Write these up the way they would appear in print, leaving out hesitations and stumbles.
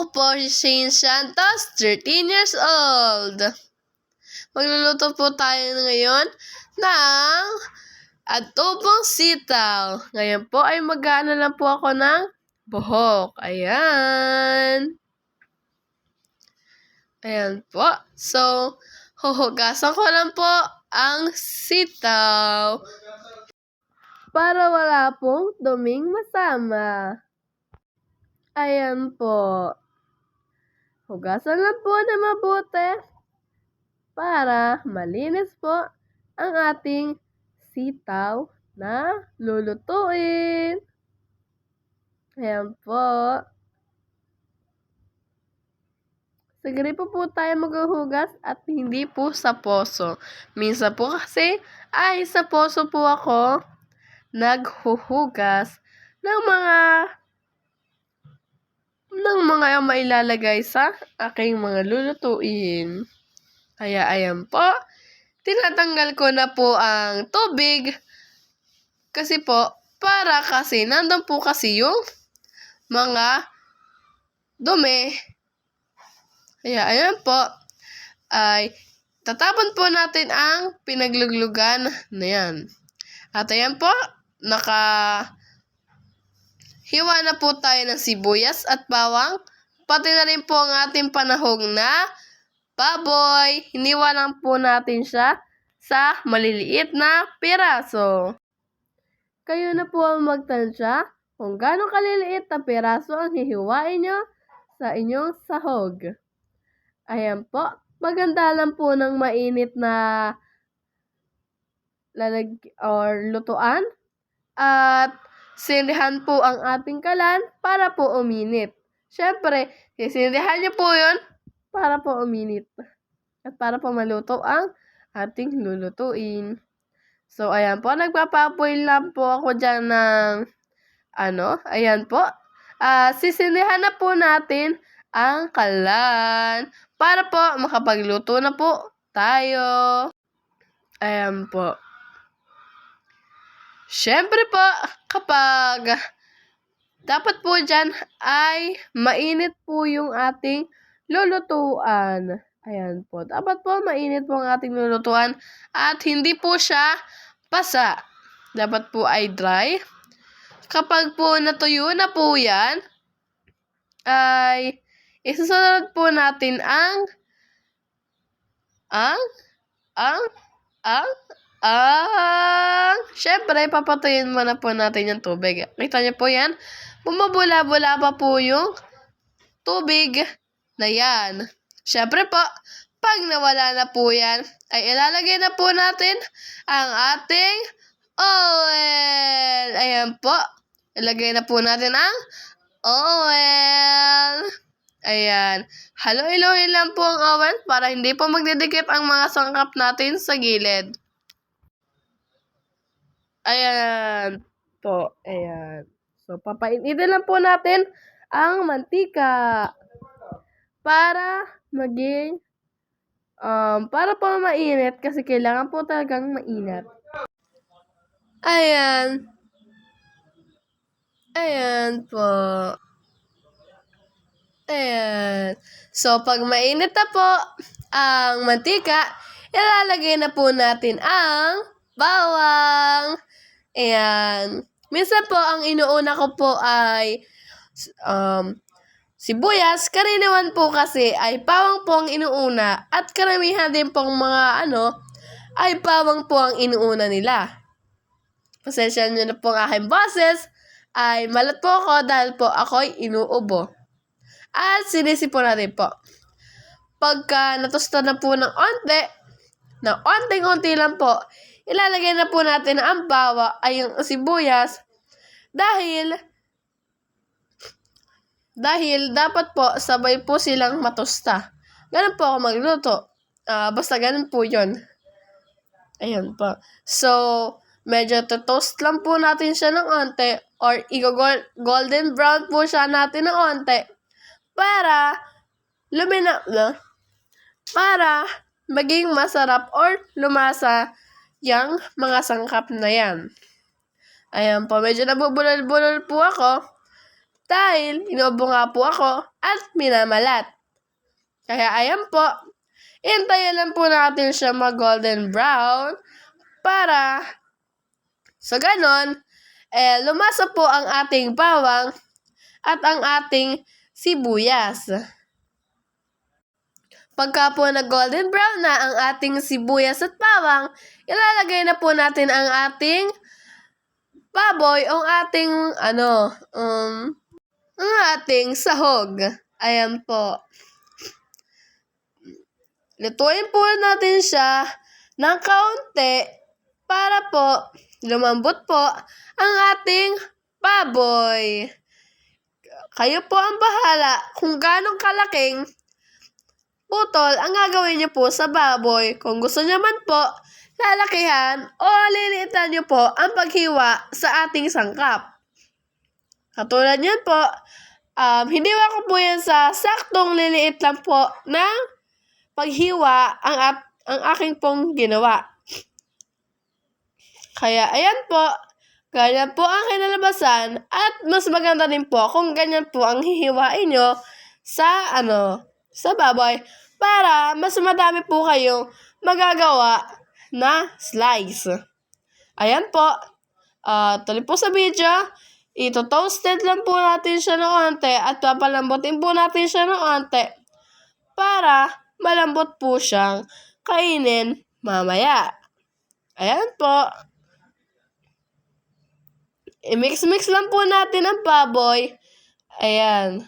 Ako po si Shane Santos, 13 years old. Magluluto po tayo ngayon ng adobong sitaw. Ngayon po ay mag-aano lang po ako ng buhok. Ayan. Ayan po. So, huhugasan ko lang po ang sitaw para wala pong duming masama. Ayan po. Hugasan lang po na mabuti para malinis po ang ating sitaw na lulutuin. Ayan po. Sa gripo po tayo maghuhugas at hindi po sa poso. Minsan po kasi ay sa poso po ako naghuhugas ng mga mailalagay sa aking mga lulutuin. Kaya ayan po, tinatanggal ko na po ang tubig kasi po, para kasi nandun po kasi yung mga dumi. Kaya ayan po, ay tatapon po natin ang pinagluglugan na yan. At ayan po, hiwa na po tayo ng sibuyas at bawang, pati na rin po ang ating panahog na baboy. Hiniwa lang po natin siya sa maliliit na piraso. Kayo na po ang magtansya kung gaano kaliliit na piraso ang hihiwain nyo sa inyong sahog. Ayan po, maganda lang po ng mainit na lutuan at sindihan po ang ating kalan para po uminit. Siyempre, sisindihan niyo po yun para po uminit at para po maluto ang ating lulutuin. So, ayan po, nagpapapoy lang po ako dyan ng ayan po. Sisindihan na po natin ang kalan para po makapagluto na po tayo. Ayan po. Siyempre po, kapag dapat po dyan ay mainit po yung ating lulutuan. Ayan po. Dapat po mainit po ang ating lulutuan at hindi po siya basa. Dapat po ay dry. Kapag po natuyo na po yan, ay isusunod po natin syempre, papatuyin muna po natin yung tubig. Kita niyo po yan? Bumabula-bula pa po yung tubig na yan. Syempre po, pag nawala na po yan, ay ilalagay na po natin ang ating oil. Ayan po. Ilagay na po natin ang oil. Ayan. Halo-ilohin lang po ang oil para hindi po magdidikit ang mga sangkap natin sa gilid. Ayan po. Ayan. So, papainitin lang po natin ang mantika para maging para po mainit kasi kailangan po talagang mainit. Ayan. Ayan po. Ayan. So, pag mainit na po ang mantika, ilalagay na po natin ang bawang. Ayan. Minsan po, ang inuuna ko po ay sibuyas. Karaniwan po kasi ay bawang po ang inuuna. At karamihan din pong mga ay bawang po ang inuuna nila. Pasensya nyo na po ang aking boses. Ay malat po ako dahil po ako'y inuubo. At sinisipon natin po. Pagka natusta na po ng onting-onti lang po, ilalagay na po natin ang yung sibuyas dahil dapat po sabay po silang matusta. Ganun po ako magluto. Basta ganun po yun. Ayan po. So, medyo toast lang po natin siya ng onte or golden brown po siya natin ng onte para para maging masarap or lumasa yung mga sangkap na yan. Ayan po, medyo nabubulol-bulol po ako. Dahil inuubo nga po ako at minamalat. Kaya ayan po, hintayin lang po natin siya mag-golden brown para sa ganon, lumasa po ang ating bawang at ang ating sibuyas. Pagka po nag-golden brown na ang ating sibuyas at bawang, ilalagay na po natin ang ating baboy o ang ating sahog. Ayan po. Lutuin po natin siya ng kaunti para po lumambot po ang ating baboy. Kayo po ang bahala kung ganong kalaking putol ang gagawin niyo po sa baboy. Kung gusto niyo man po, lalakihan o liliitan niyo po ang paghiwa sa ating sangkap. Katulad niyan po, hiniwa ko po yan sa saktong liliit lang po ng paghiwa ang aking pong ginawa. Kaya ayan po, ganyan po ang kinalabasan at mas maganda din po kung ganyan po ang hihiwain nyo sa baboy para mas madami po kayong magagawa na slice. Ayan po, tuloy po sa video, ito-toasted lang po natin siya ng onte at papalambutin po natin siya ng onte para malambot po siyang kainin mamaya. Ayan po. I-mix-mix lang po natin ang baboy. Ayan.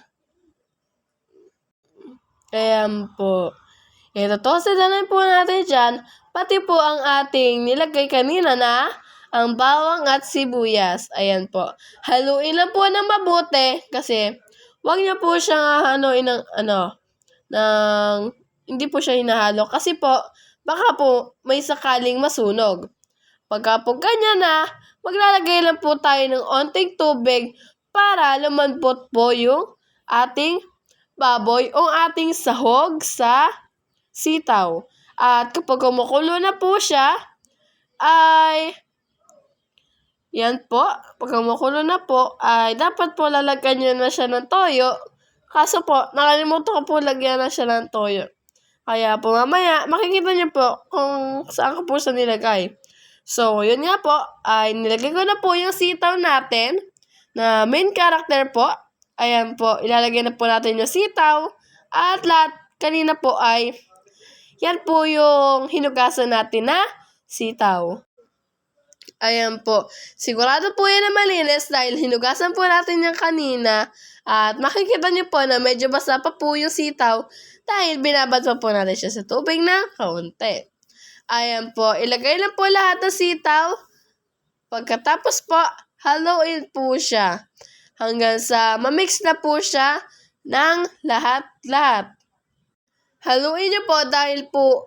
Ayan po. Ito-toasted na lang po natin dyan. Pati po ang ating nilagay kanina na ang bawang at sibuyas. Ayan po. Haluin lang po ng mabuti kasi wag niyo po siyang hindi po siya hinahalo kasi po baka po may sakaling masunog. Pagka po ganyan na, maglalagay lang po tayo ng onting tubig para lumambot po yung ating baboy o ating sahog sa sitaw. At kapag kumukulo na po siya, yan po, pag kumukulo na po, ay dapat po lalagyan nyo na siya ng toyo. Kaso po, nakalimutan ko po lagyan na siya ng toyo. Kaya po mamaya, makikita nyo po kung saan ko po siya nilagay. So, yun nga po, ay nilagay ko na po yung sitaw natin na main character po. Ayan po, ilalagay na po natin yung sitaw. At lahat, kanina po ay, yan po yung hinugasan natin na sitaw. Ayan po, sigurado po yan na malinis dahil hinugasan po natin yung kanina. At makikita nyo po na medyo basa pa po yung sitaw dahil binabad pa po natin siya sa tubig na kaunti. Ayan po, ilagay lang po lahat ng sitaw. Pagkatapos po, haluin po siya hanggang sa mamix na po siya ng lahat-lahat. Haluin niyo po dahil po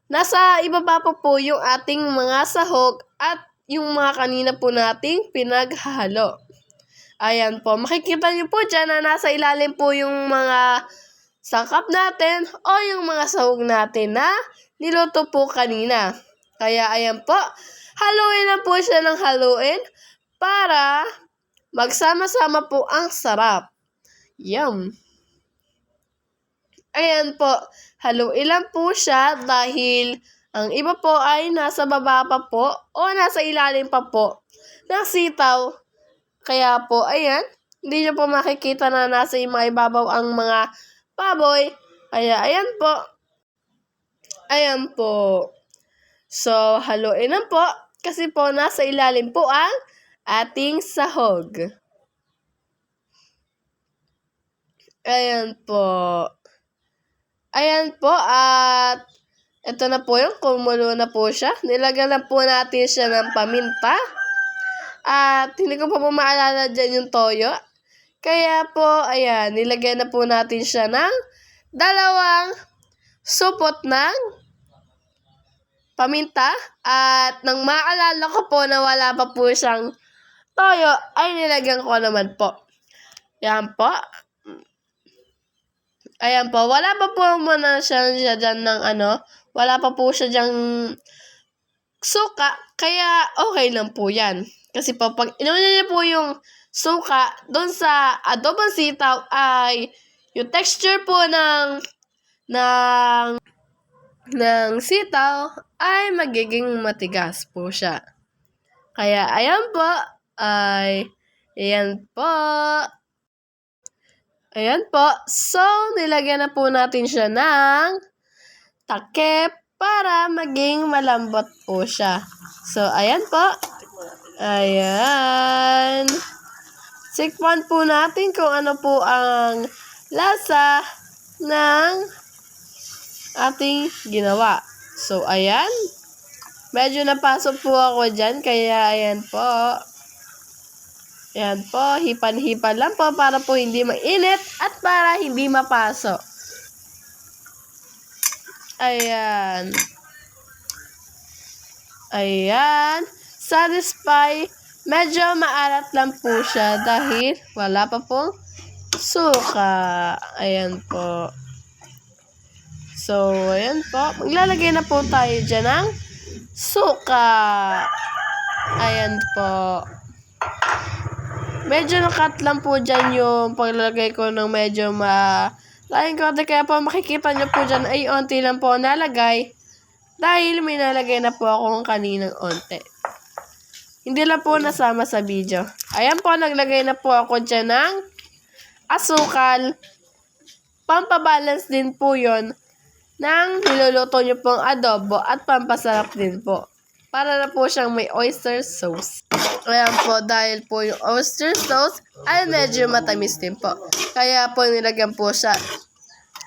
nasa ibaba po yung ating mga sahog at yung mga kanina po nating pinaghalo. Ayan po, makikita niyo po dyan na nasa ilalim po yung mga sangkap natin o yung mga sahog natin na niluto po kanina. Kaya ayan po, haluin lang po siya ng haluin para magsama-sama po ang sarap. Yum! Ayan po, haluin lang po siya dahil ang iba po ay nasa baba pa po o nasa ilalim pa po ng sitaw. Kaya po, ayan, hindi nyo po makikita na nasa ibabaw ang mga baboy. Kaya ayan po. Ayan po. So, haluin lang po kasi po nasa ilalim po ang ating sahog. Ayan po. Ayan po at ito na po yung kumulo na po siya. Nilagyan na po natin siya ng paminta. At hindi ko pa po maalala dyan yung toyo. Kaya po, ayan, nilagyan na po natin siya ng 2 supot ng paminta. At nang maalala ko po na wala pa po siyang toyo, ay nilagyan ko naman po. Ayan po. Ayan po, wala pa po muna siya dyan ng wala pa po siya dyan suka, kaya okay lang po yan. Kasi po, pag inumin niyo po yung suka doon sa adobong sitaw ay yung texture po ng sitaw ay magiging matigas po siya. Kaya ayan po, ayan po. So, nilagyan na po natin siya ng takip para maging malambot po siya. So, ayan po. Ayan. Tikman po natin kung ano po ang lasa ng ating ginawa. So, ayan. Medyo napasok po ako dyan, kaya ayan po. Ayan po, hipan-hipan lang po para po hindi mainit at para hindi mapasok. Ayan. Ayan. Satisfy. Medyo maalat lang po siya dahil wala pa pong suka. Ayan po. So, ayan po. Maglalagay na po tayo dyan ng suka. Ayan po. Medyo nakat lang po dyan yung paglalagay ko ng medyo laking konti. Kaya po makikita nyo po dyan ay onti lang po nalagay. Dahil may nalagay na po akong kaninang onti. Hindi lang po nasama sa video. Ayan po, naglagay na po ako dyan ng asukal. Pampabalance din po yon ng niluluto nyo pong adobo at pampasarap din po. Para na po siyang may oyster sauce. Ayan po, dahil po yung oyster sauce ay medyo matamis din po. Kaya po nilagyan po siya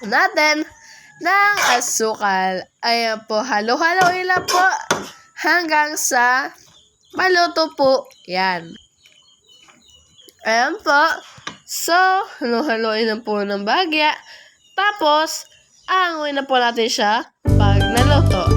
natin ng asukal. Ayan po, halo-haloin lang po hanggang sa maluto po yan. Ayan po. So, halo-haloin na po ng bagya. Tapos, aanguin na po natin siya pag naluto.